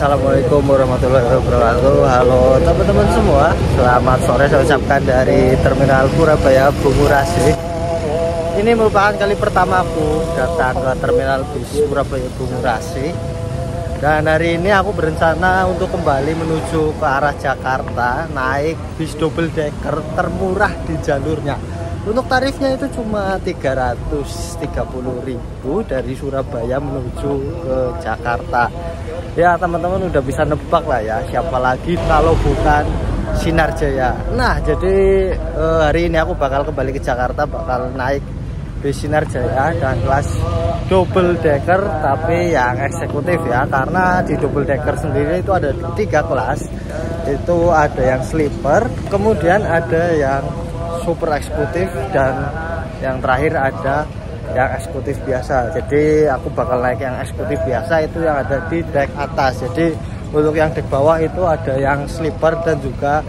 Assalamualaikum warahmatullahi wabarakatuh. Halo teman-teman semua, selamat sore saya ucapkan dari Terminal Surabaya Bungurasi. Ini merupakan kali pertama aku datang ke Terminal Bis Surabaya Bungurasi. Dan hari ini aku berencana untuk kembali menuju ke arah Jakarta, naik bis double decker termurah di jalurnya. Untuk tarifnya itu cuma 330.000 dari Surabaya menuju ke Jakarta. Ya teman-teman udah bisa nebak lah ya, siapa lagi kalau bukan Sinar Jaya. Nah jadi hari ini aku bakal kembali ke Jakarta, bakal naik bis Sinar Jaya dan kelas double decker, tapi yang eksekutif ya, karena di double decker sendiri itu ada 3 kelas. Itu ada yang sleeper, kemudian ada yang super eksekutif, dan yang terakhir ada yang eksekutif biasa. Jadi aku bakal naik yang eksekutif biasa, itu yang ada di dek atas. Jadi untuk yang dek bawah itu ada yang sleeper dan juga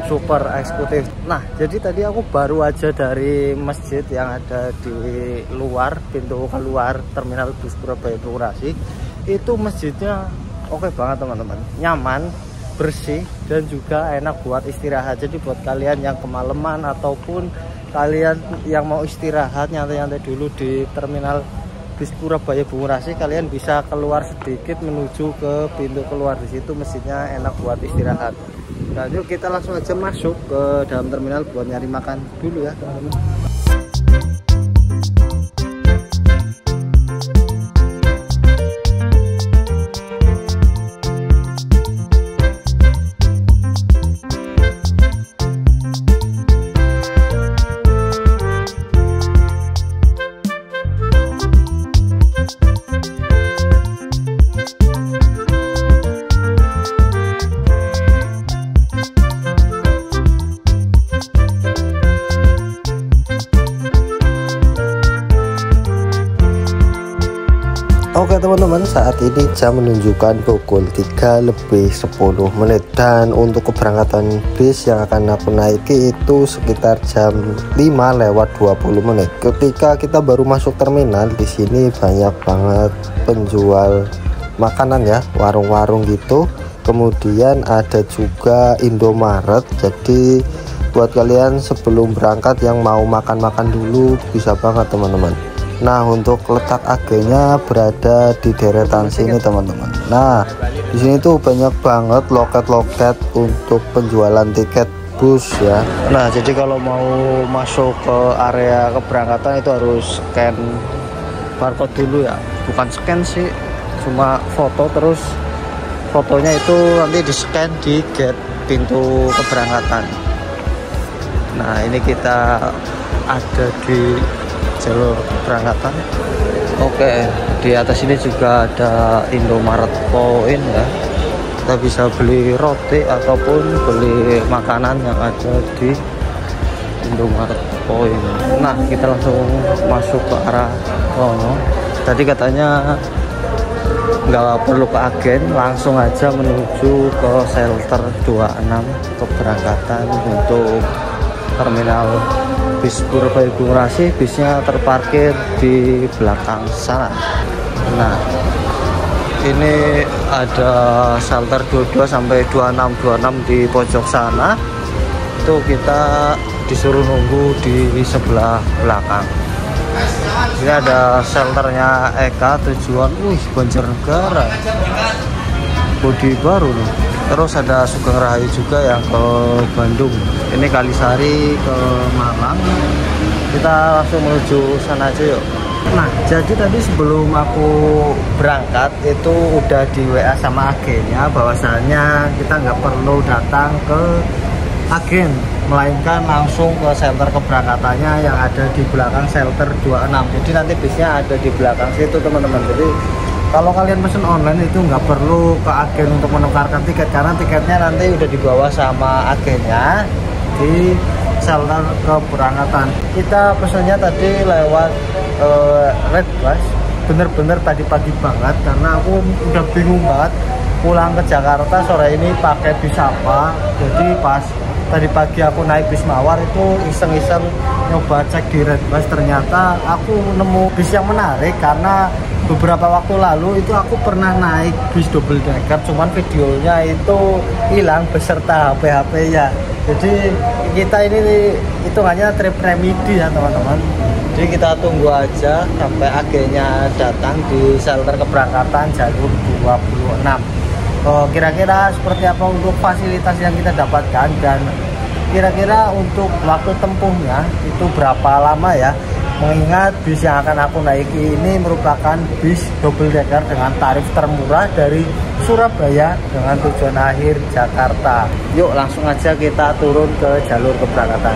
super eksekutif. Nah jadi tadi aku baru aja dari masjid yang ada di luar, pintu keluar Terminal Bus Surabaya Bungurasi. Itu masjidnya oke banget teman-teman, nyaman, bersih, dan juga enak buat istirahat. Jadi buat kalian yang kemalaman ataupun kalian yang mau istirahat nyantai-nyantai dulu di Terminal Bis Surabaya Bungurasi, kalian bisa keluar sedikit menuju ke pintu keluar. Di situ masjidnya enak buat istirahat. Nah yuk kita langsung aja masuk ke dalam terminal buat nyari makan dulu ya teman-teman. Oke teman-teman, saat ini jam menunjukkan pukul 3:10 dan untuk keberangkatan bis yang akan aku naiki itu sekitar jam 5:20. Ketika kita baru masuk terminal, di sini banyak banget penjual makanan ya, warung-warung gitu. Kemudian ada juga Indomaret. Jadi buat kalian sebelum berangkat yang mau makan-makan dulu bisa banget teman-teman. Nah untuk letak agennya berada di deretan sini teman-teman. Nah di sini tuh banyak banget loket-loket untuk penjualan tiket bus ya. Nah jadi kalau mau masuk ke area keberangkatan itu harus scan barcode dulu ya. Bukan scan sih, cuma foto, terus fotonya itu nanti di scan di gate pintu keberangkatan. Nah ini kita ada di jalur keberangkatan. Oke, di atas ini juga ada Indomaret Point ya. Kita bisa beli roti ataupun beli makanan yang ada di Indomaret Point. Nah kita langsung masuk ke arah sono. Tadi katanya nggak perlu ke agen, langsung aja menuju ke shelter 26 keberangkatan untuk Terminal Bis Surabaya Bungurasi. Bisnya terparkir di belakang sana. Nah ini ada shelter 22 sampai 26 di pojok sana. Itu kita disuruh nunggu di sebelah belakang. Ini ada shelternya Eka tujuan Banjarnegara, bodi baru nih. Terus ada Sugeng Rahayu juga yang ke Bandung. Ini Kalisari ke Malang. Kita langsung menuju sana aja yuk. Nah jadi tadi sebelum aku berangkat itu udah di WA sama agennya bahwasannya kita nggak perlu datang ke agen, melainkan langsung ke shelter keberangkatannya yang ada di belakang shelter 26. Jadi nanti bisnya ada di belakang situ teman-teman. Jadi kalau kalian pesen online itu nggak perlu ke agen untuk menukarkan tiket, karena tiketnya nanti udah dibawa sama agennya di shelter keberangkatan. Kita pesennya tadi lewat Red Bus, bener-bener tadi pagi banget, karena aku udah bingung banget pulang ke Jakarta sore ini pakai bis apa. Jadi pas tadi pagi aku naik bis Mawar itu iseng-iseng nyoba cek di Red Bus, ternyata aku nemu bis yang menarik karena beberapa waktu lalu itu aku pernah naik bis double decker, cuman videonya itu hilang beserta HP-nya. Jadi kita ini hitungannya trip remedi ya teman-teman. Jadi kita tunggu aja sampai agennya datang di shelter keberangkatan jalur 26. Kira-kira seperti apa untuk fasilitas yang kita dapatkan dan kira-kira untuk waktu tempuhnya itu berapa lama ya. Mengingat bis yang akan aku naiki ini merupakan bis double decker dengan tarif termurah dari Surabaya dengan tujuan akhir Jakarta. Yuk langsung aja kita turun ke jalur keberangkatan.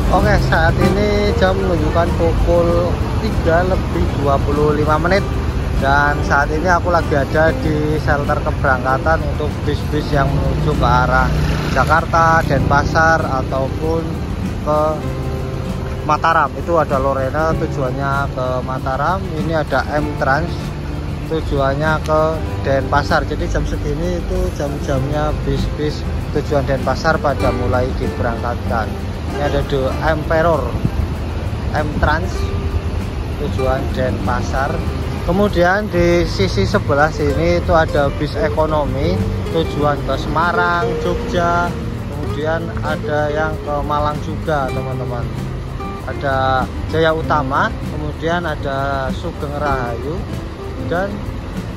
Oke, saat ini jam menunjukkan pukul 3:25 dan saat ini aku lagi ada di shelter keberangkatan untuk bis-bis yang menuju ke arah Jakarta, Denpasar ataupun ke Mataram. Itu ada Lorena tujuannya ke Mataram, ini ada M-Trans tujuannya ke Denpasar. Jadi jam segini itu jam-jamnya bis-bis tujuan Denpasar pada mulai diberangkatkan. Ini ada Emperor M-Trans tujuan Denpasar. Kemudian di sisi sebelah sini itu ada bis ekonomi tujuan ke Semarang, Jogja. Kemudian ada yang ke Malang juga teman-teman. Ada Jaya Utama, kemudian ada Sugeng Rahayu dan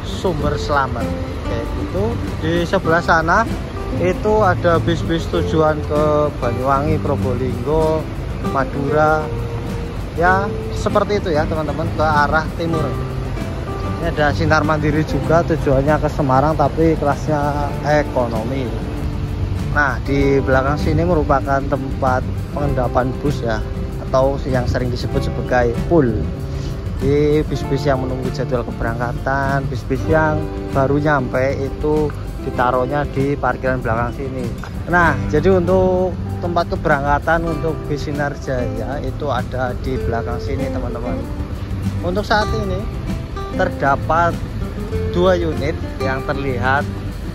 Sumber Selamat. Kayak gitu. Di sebelah sana itu ada bis-bis tujuan ke Banyuwangi, Probolinggo, Madura, ya seperti itu ya teman-teman, ke arah timur. Ini ada Sinar Mandiri juga tujuannya ke Semarang tapi kelasnya ekonomi. Nah di belakang sini merupakan tempat pengendapan bus ya, atau yang sering disebut sebagai pool. Di bis-bis yang menunggu jadwal keberangkatan, bis-bis yang baru nyampe itu ditaruhnya di parkiran belakang sini. Nah jadi untuk tempat keberangkatan untuk bis Sinar Jaya itu ada di belakang sini teman-teman. Untuk saat ini terdapat 2 unit yang terlihat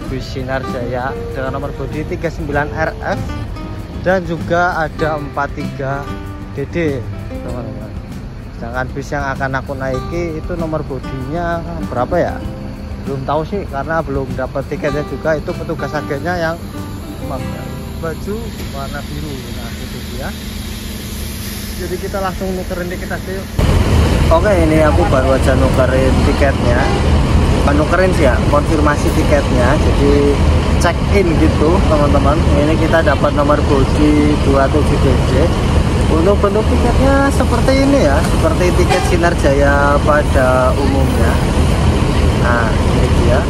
bis Sinar Jaya dengan nomor bodi 39RF dan juga ada 43DD teman-teman. Sedangkan bis yang akan aku naiki itu nomor bodinya berapa ya? Belum tahu sih karena belum dapat tiketnya juga. Itu petugas agennya yang pakai baju warna biru. Nah itu dia. Jadi kita langsung nukerin tiket aja yuk. Oke, ini aku baru aja nukerin tiketnya. Bukan nukerin sih ya, konfirmasi tiketnya. Jadi check in gitu teman-teman. Ini kita dapat nomor bodi 27DD. Untuk bentuk tiketnya seperti ini ya, seperti tiket Sinar Jaya pada umumnya. Nah ini dia,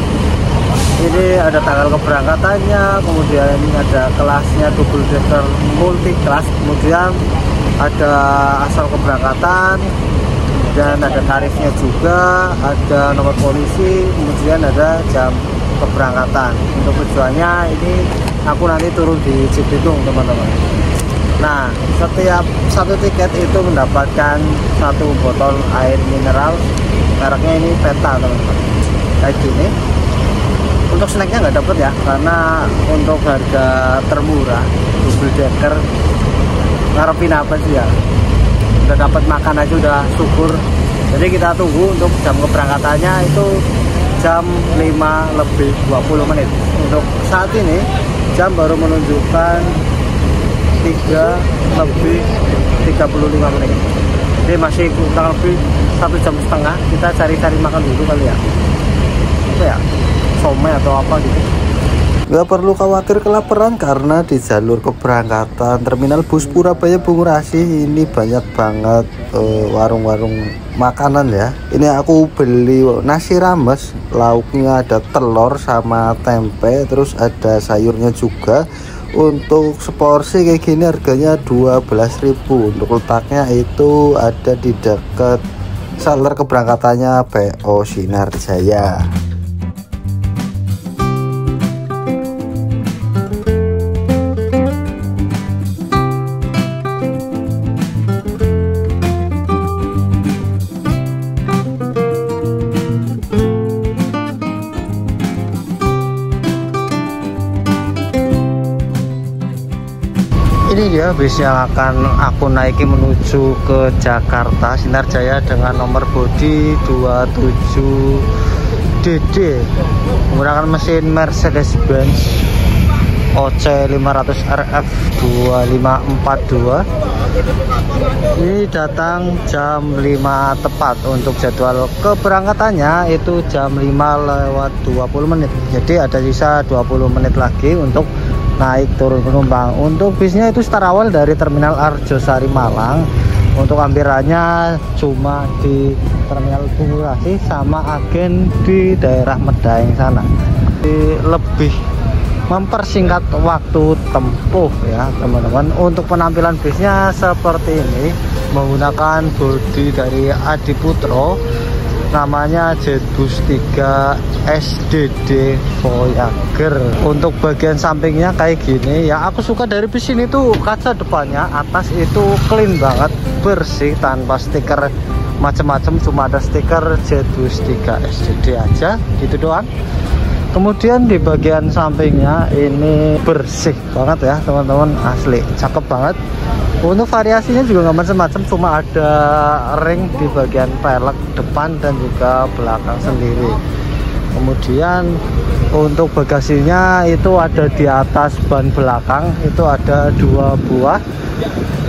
ini ada tanggal keberangkatannya, kemudian ini ada kelasnya double decker multi kelas, kemudian ada asal keberangkatan, dan ada tarifnya juga, ada nomor polisi, kemudian ada jam keberangkatan. Untuk tujuannya ini aku nanti turun di Cibitung teman-teman. Nah setiap satu tiket itu mendapatkan 1 botol air mineral, mereknya ini Peta teman-teman. Kayak gini. Untuk snacknya nggak dapet ya, karena untuk harga termurah double decker ngarepin apa sih ya, udah dapat makan aja udah syukur. Jadi kita tunggu untuk jam keberangkatannya itu jam 5:20. Untuk saat ini jam baru menunjukkan 3:35. Jadi masih kurang lebih 1,5 jam. Kita cari-cari makan dulu kali ya, apa ya, somai atau apa gitu. Nggak perlu khawatir kelaparan karena di jalur keberangkatan terminal bus Purabaya Bung Rasi ini banyak banget warung-warung makanan ya. Ini aku beli nasi rames, lauknya ada telur sama tempe, terus ada sayurnya juga. Untuk seporsi kayak gini harganya 12.000. Untuk letaknya itu ada di dekat shelter keberangkatannya PO Sinar Jaya. Ini dia bis yang akan aku naiki menuju ke Jakarta Sinar Jaya dengan nomor bodi 27DD menggunakan mesin Mercedes-Benz OC 500 RF 2542. Ini datang jam 5 tepat. Untuk jadwal keberangkatannya itu jam 5:20. Jadi ada sisa 20 menit lagi untuk naik turun penumpang. Untuk bisnya itu start awal dari Terminal Arjosari Malang. Untuk ampirannya cuma di Terminal Bung Rasi sama agen di daerah Medaeng sana. Jadi lebih mempersingkat waktu tempuh ya teman-teman. Untuk penampilan bisnya seperti ini, menggunakan bodi dari Adiputro, namanya Jetbus 3 SDD Voyager. Untuk bagian sampingnya kayak gini ya. Aku suka dari bis ini tuh kaca depannya atas itu clean banget, bersih, tanpa stiker macam-macam, cuma ada stiker Jetbus 3 SDD aja gitu doang. Kemudian di bagian sampingnya ini bersih banget ya teman-teman, asli cakep banget. Untuk variasinya juga nggak macam-macam, cuma ada ring di bagian pelek depan dan juga belakang sendiri. Kemudian untuk bagasinya itu ada di atas ban belakang, itu ada 2 buah.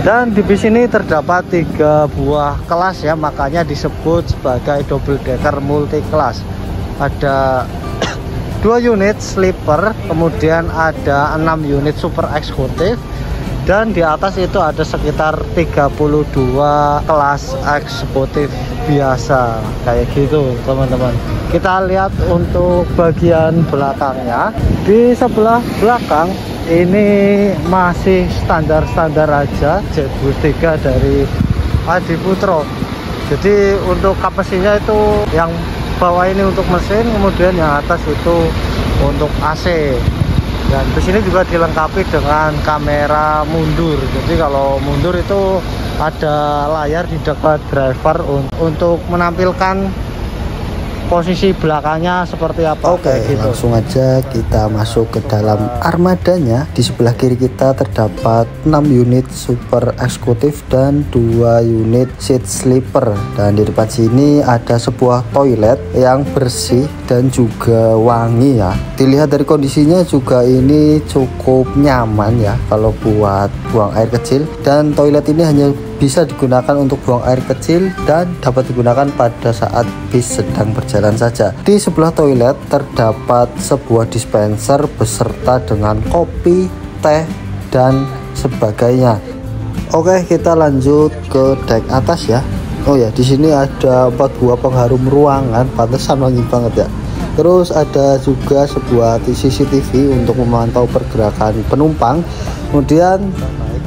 Dan di bis ini terdapat 3 buah kelas ya, makanya disebut sebagai double decker multi kelas. Ada 2 unit sleeper, kemudian ada 6 unit super eksekutif, dan di atas itu ada sekitar 32 kelas eksekutif biasa kayak gitu teman-teman. Kita lihat untuk bagian belakangnya. Di sebelah belakang ini masih standar-standar aja, Jetbus 3 dari Adiputro. Jadi untuk kap mesinnya itu yang bawah ini untuk mesin, kemudian yang atas itu untuk AC. Dan di sini juga dilengkapi dengan kamera mundur. Jadi kalau mundur itu ada layar di dekat driver untuk menampilkan posisi belakangnya seperti apa. Oke, gitu. Langsung aja kita masuk ke dalam armadanya. Di sebelah kiri kita terdapat 6 unit super eksekutif dan 2 unit seat sleeper. Dan di depan sini ada sebuah toilet yang bersih dan juga wangi ya. Dilihat dari kondisinya juga ini cukup nyaman ya kalau buat buang air kecil. Dan toilet ini hanya bisa digunakan untuk buang air kecil dan dapat digunakan pada saat bis sedang berjalan saja. Di sebelah toilet terdapat sebuah dispenser beserta dengan kopi, teh, dan sebagainya. Oke, kita lanjut ke dek atas ya. Oh ya, di sini ada 4 buah pengharum ruangan, pantesan wangi banget ya. Terus ada juga sebuah CCTV untuk memantau pergerakan penumpang. Kemudian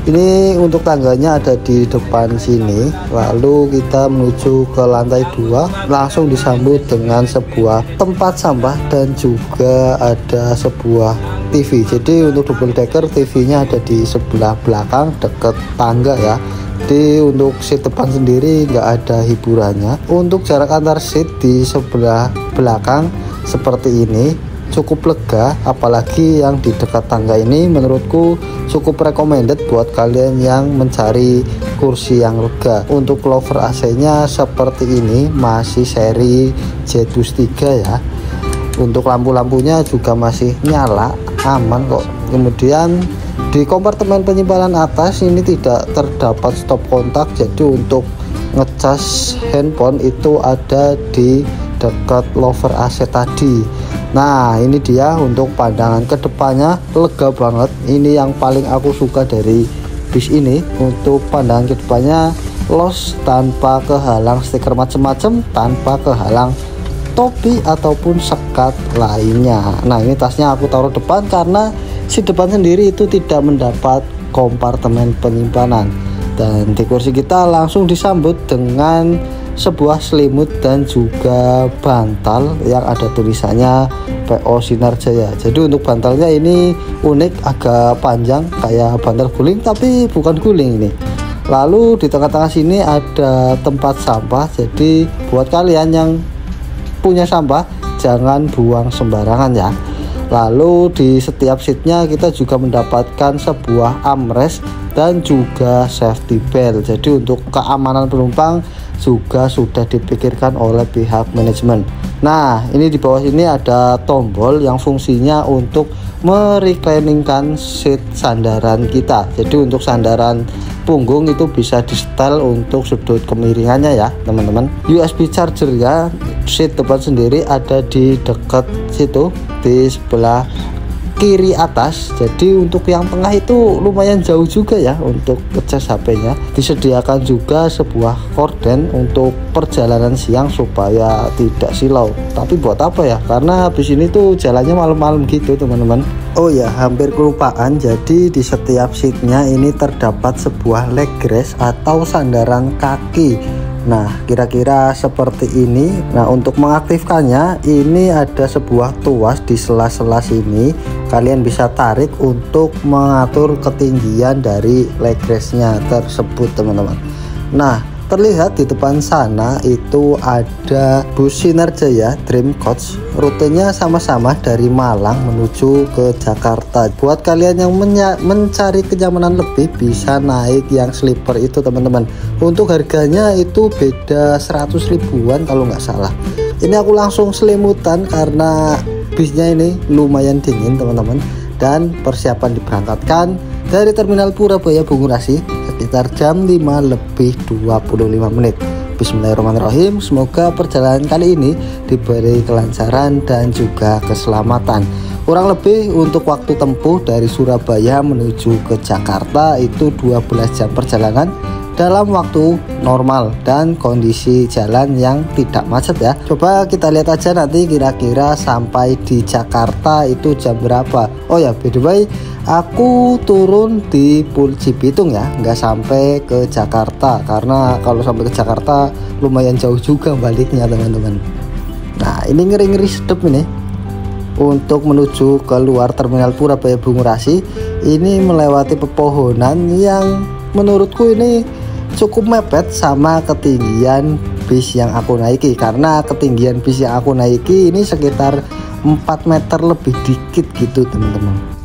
ini untuk tangganya ada di depan sini. Lalu kita menuju ke lantai 2, langsung disambut dengan sebuah tempat sampah dan juga ada sebuah TV. Jadi untuk double decker TV-nya ada di sebelah belakang dekat tangga ya. Jadi untuk seat depan sendiri nggak ada hiburannya. Untuk jarak antar seat di sebelah belakang seperti ini cukup lega, apalagi yang di dekat tangga ini menurutku cukup recommended buat kalian yang mencari kursi yang lega. Untuk lover AC-nya seperti ini, masih seri Jetbus 3 ya. Untuk lampu-lampunya juga masih nyala, aman kok. Kemudian di kompartemen penyimpanan atas ini tidak terdapat stop kontak, jadi untuk ngecas handphone itu ada di dekat lover AC tadi. Nah ini dia untuk pandangan kedepannya, lega banget. Ini yang paling aku suka dari bis ini. Untuk pandangan kedepannya los tanpa kehalang stiker macem-macem, tanpa kehalang topi ataupun sekat lainnya. Nah ini tasnya aku taruh depan karena si depan sendiri itu tidak mendapat kompartemen penyimpanan. Dan di kursi kita langsung disambut dengan sebuah selimut dan juga bantal yang ada tulisannya PO Sinar Jaya. Jadi untuk bantalnya ini unik, agak panjang kayak bantal guling tapi bukan guling ini. Lalu di tengah-tengah sini ada tempat sampah. Jadi buat kalian yang punya sampah jangan buang sembarangan ya. Lalu di setiap seatnya kita juga mendapatkan sebuah armrest dan juga safety belt. Jadi untuk keamanan penumpang juga sudah dipikirkan oleh pihak manajemen. Nah ini di bawah sini ada tombol yang fungsinya untuk merecliningkan seat sandaran kita. Jadi untuk sandaran punggung itu bisa di setel untuk sudut kemiringannya ya teman-teman. USB charger ya, seat depan sendiri ada di dekat situ di sebelah kiri atas. Jadi untuk yang tengah itu lumayan jauh juga ya untuk ngecas HP-nya. Disediakan juga sebuah korden untuk perjalanan siang supaya tidak silau. Tapi buat apa ya? Karena habis ini tuh jalannya malam-malam gitu teman-teman. Oh ya, hampir kelupaan. Jadi di setiap seatnya ini terdapat sebuah leg rest atau sandaran kaki. Nah kira-kira seperti ini. Nah untuk mengaktifkannya ini ada sebuah tuas di sela-sela sini. Kalian bisa tarik untuk mengatur ketinggian dari leg restnya tersebut teman-teman. Nah terlihat di depan sana itu ada bus Sinar Jaya Dream Coach. Rutenya sama-sama dari Malang menuju ke Jakarta. Buat kalian yang mencari kenyamanan lebih bisa naik yang sleeper itu teman-teman. Untuk harganya itu beda 100 ribuan kalau nggak salah. Ini aku langsung selimutan karena bisnya ini lumayan dingin teman-teman. Dan persiapan diberangkatkan dari Terminal Purabaya Bungurasi sekitar jam 5 lebih 25 menit. Bismillahirrahmanirrahim. Semoga perjalanan kali ini diberi kelancaran dan juga keselamatan. Kurang lebih untuk waktu tempuh dari Surabaya menuju ke Jakarta itu 12 jam perjalanan dalam waktu normal dan kondisi jalan yang tidak macet ya. Coba kita lihat aja nanti kira-kira sampai di Jakarta itu jam berapa. Oh ya by the way, aku turun di Pul Cibitung ya, nggak sampai ke Jakarta karena kalau sampai ke Jakarta lumayan jauh juga baliknya teman-teman. Nah ini ngeri-ngeri sedep ini. Untuk menuju ke luar Terminal Purabaya Bungurasi ini melewati pepohonan yang menurutku ini cukup mepet sama ketinggian bis yang aku naiki. Karena ketinggian bis yang aku naiki ini sekitar 4 meter lebih dikit gitu teman-teman.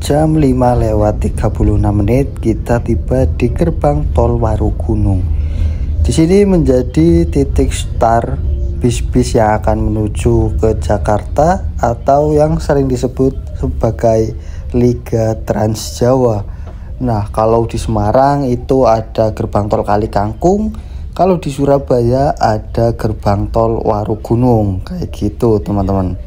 Jam 5 lewat 36 menit kita tiba di gerbang tol Warugunung. Di sini menjadi titik start bis-bis yang akan menuju ke Jakarta atau yang sering disebut sebagai Liga Trans Jawa. Nah, kalau di Semarang itu ada gerbang tol Kali Kangkung, Kalau di Surabaya ada gerbang tol Warugunung kayak gitu teman-teman.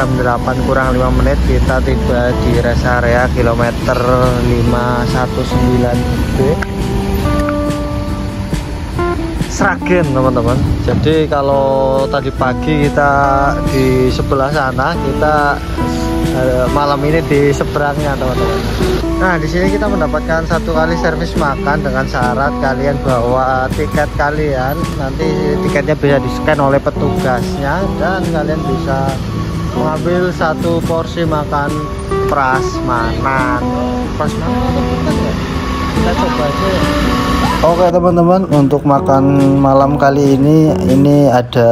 Jam 8 kurang 5 menit kita tiba di rest area kilometer 519B Sragen teman-teman. Jadi kalau tadi pagi kita di sebelah sana, kita malam ini di seberangnya teman-teman. Nah di sini kita mendapatkan 1 kali servis makan dengan syarat kalian bawa tiket kalian, nanti tiketnya bisa di-scan oleh petugasnya dan kalian bisa mengambil 1 porsi makan prasmanan. Kita coba aja. Oke teman-teman, untuk makan malam kali ini ada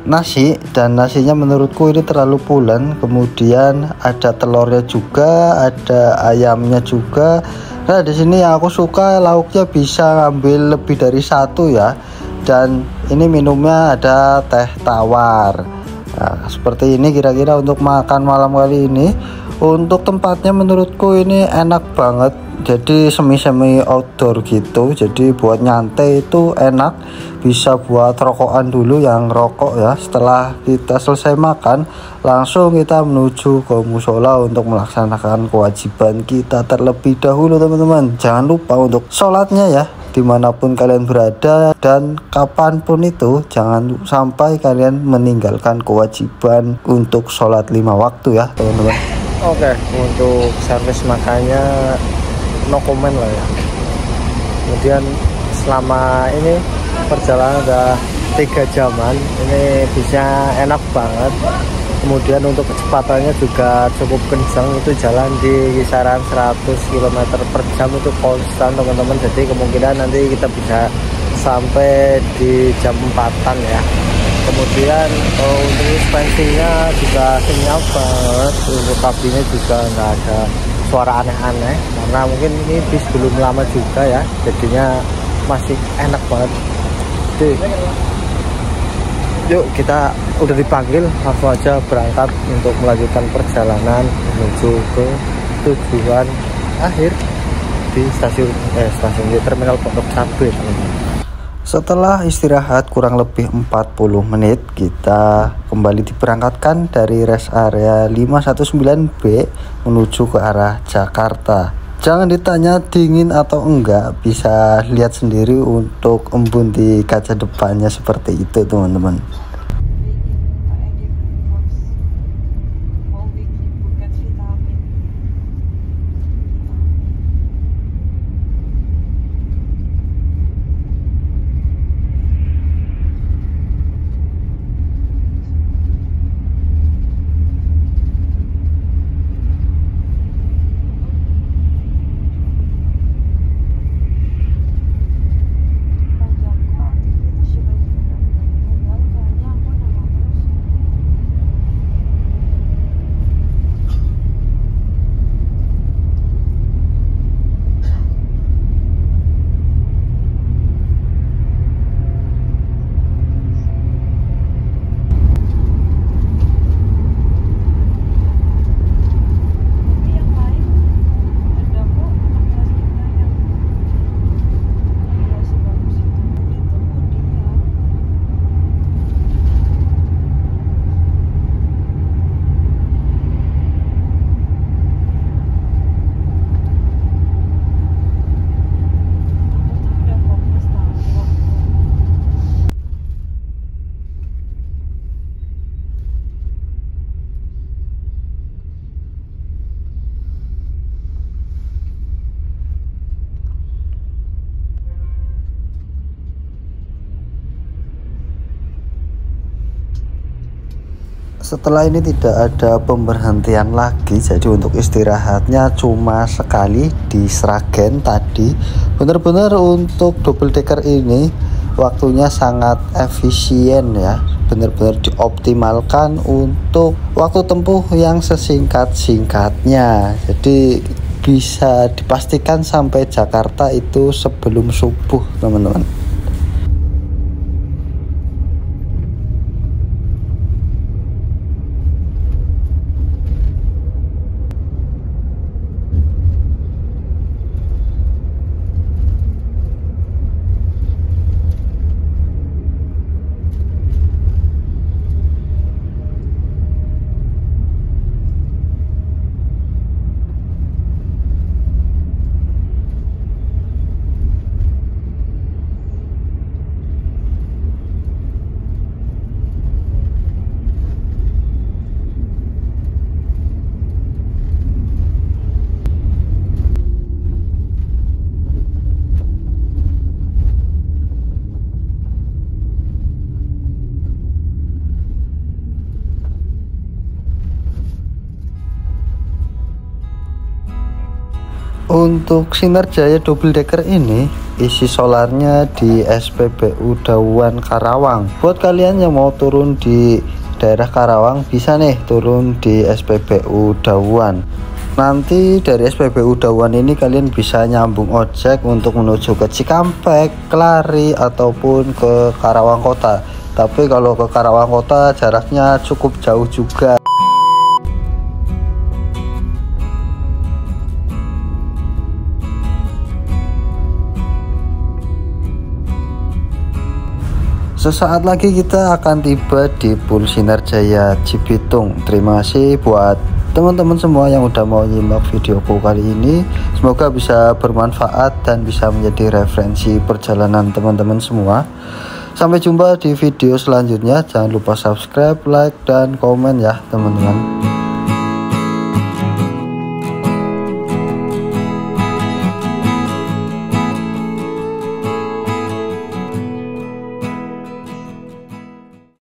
nasi, dan nasinya menurutku ini terlalu pulen. Kemudian ada telurnya juga, ada ayamnya juga. Nah di sini yang aku suka lauknya bisa ngambil lebih dari 1 ya. Dan ini minumnya ada teh tawar. Nah, seperti ini kira-kira untuk makan malam kali ini. Untuk tempatnya menurutku ini enak banget. Jadi semi-semi outdoor gitu. Jadi buat nyantai itu enak. Bisa buat rokokan dulu yang rokok ya. Setelah kita selesai makan, langsung kita menuju ke musola untuk melaksanakan kewajiban kita terlebih dahulu teman-teman. Jangan lupa untuk sholatnya ya, dimanapun kalian berada dan kapanpun itu, jangan sampai kalian meninggalkan kewajiban untuk sholat 5 waktu ya teman-teman. Oke, untuk servis makannya no comment lah ya. Kemudian selama ini perjalanan udah 3 jaman, ini bisnya enak banget. Kemudian untuk kecepatannya juga cukup kencang, itu jalan di kisaran 100 km per jam, itu konstan teman-teman. Jadi kemungkinan nanti kita bisa sampai di jam 4-an ya. Kemudian untuk suspensinya juga senyap banget, untuk kabinnya juga nggak ada suara aneh-aneh karena mungkin ini bis belum lama juga ya, jadinya masih enak banget. Jadi, yuk kita udah dipanggil, langsung aja berangkat untuk melanjutkan perjalanan menuju ke tujuan akhir di stasiun di terminal Pondok Cabe teman-teman. Setelah istirahat kurang lebih 40 menit, kita kembali diberangkatkan dari rest area 519B menuju ke arah Jakarta. Jangan ditanya dingin atau enggak, bisa lihat sendiri untuk embun di kaca depannya seperti itu teman-teman. Setelah ini tidak ada pemberhentian lagi, jadi untuk istirahatnya cuma sekali di Sragen tadi. Bener-bener untuk double decker ini waktunya sangat efisien ya, bener-bener dioptimalkan untuk waktu tempuh yang sesingkat-singkatnya. Jadi bisa dipastikan sampai Jakarta itu sebelum subuh teman-teman. Untuk Sinar Jaya double decker ini isi solarnya di SPBU Dawan Karawang. Buat kalian yang mau turun di daerah Karawang bisa nih turun di SPBU Dawan. Nanti dari SPBU Dawan ini kalian bisa nyambung ojek untuk menuju ke Cikampek, Kelari ataupun ke Karawang Kota. Tapi kalau ke Karawang Kota jaraknya cukup jauh juga. Sesaat lagi kita akan tiba di Pool Sinar Jaya Cibitung. Terima kasih buat teman-teman semua yang udah mau nyimak videoku kali ini. Semoga bisa bermanfaat dan bisa menjadi referensi perjalanan teman-teman semua. Sampai jumpa di video selanjutnya. Jangan lupa subscribe, like, dan komen ya teman-teman.